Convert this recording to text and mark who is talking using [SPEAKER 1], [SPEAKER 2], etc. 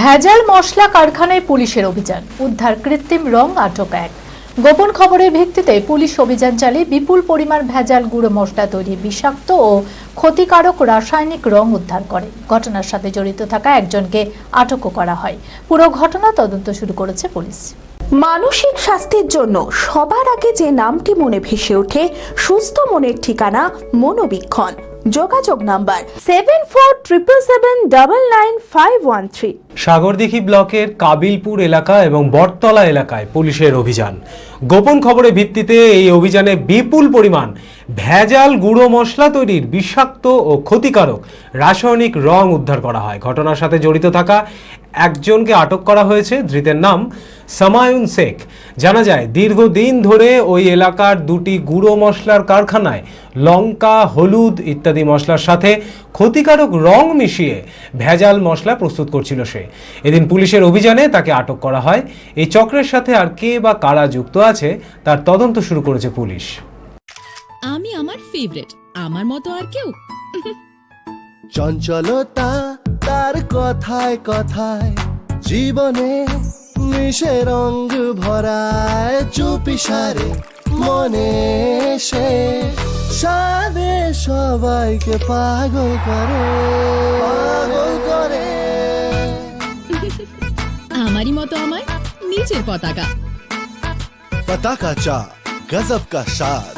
[SPEAKER 1] ভেজাল মশলা কারখানায় পুলিশের অভিযান, উদ্ধার কৃত্রিম রং, আটক এক। গোপন খবরের ভিত্তিতে পুলিশ অভিযান চালিয়ে বিপুল পরিমাণ ভেজাল গুঁড়ো মশলা তৈরি বিষাক্ত ও ক্ষতিকারক রাসায়নিক রং উদ্ধার করে। ঘটনার সাথে জড়িত থাকা একজনকে আটকও করা হয়। পুরো ঘটনা তদন্ত শুরু করেছে পুলিশ।
[SPEAKER 2] মানসিক স্বাস্থ্যের জন্য সবার আগে যে নামটি মনে ভেসে ওঠে, সুস্থ মনের ঠিকানা মনোবীক্ষণ। যোগাযোগ নাম্বার 7477799513।
[SPEAKER 3] সাগরদিঘি ব্লকের কাবিলপুর এলাকা এবং বটতলা এলাকায় পুলিশের অভিযান। গোপন খবরের ভিত্তিতে এই অভিযানে বিপুল পরিমাণ ভেজাল গুঁড়ো মশলা তৈরির বিষাক্ত ও ক্ষতিকারক রাসায়নিক রং উদ্ধার করা হয়। ঘটনার সাথে জড়িত থাকা একজনকে আটক করা হয়েছে। ধৃতের নাম সামায়ুন শেখ। জানা যায়, দীর্ঘদিন ধরে ওই এলাকার দুটি গুঁড়ো মশলার কারখানায় লঙ্কা, হলুদ ইত্যাদি মশলার সাথে ক্ষতিকারক রং মিশিয়ে ভেজাল মশলা প্রস্তুত করছিল সে। এদিন পুলিশের অভিযানে তাকে আটক করা হয়। এই চক্রের সাথে আর কে বা কারা যুক্ত আছে তার তদন্ত শুরু করেছে পুলিশ।
[SPEAKER 4] আমি আমার ফেভারিট, আমার মতো আর কেউ।
[SPEAKER 5] চঞ্চলতা তার কথায় কথায় জীবনে মিশে রঙ ভরায়, চুপি সারে মনে সে সাদে সবাইকে পাগল করে, পাগল করে।
[SPEAKER 4] আমারই মতো আমার নিচের পতাকা।
[SPEAKER 5] पता का चा गजब का शाद।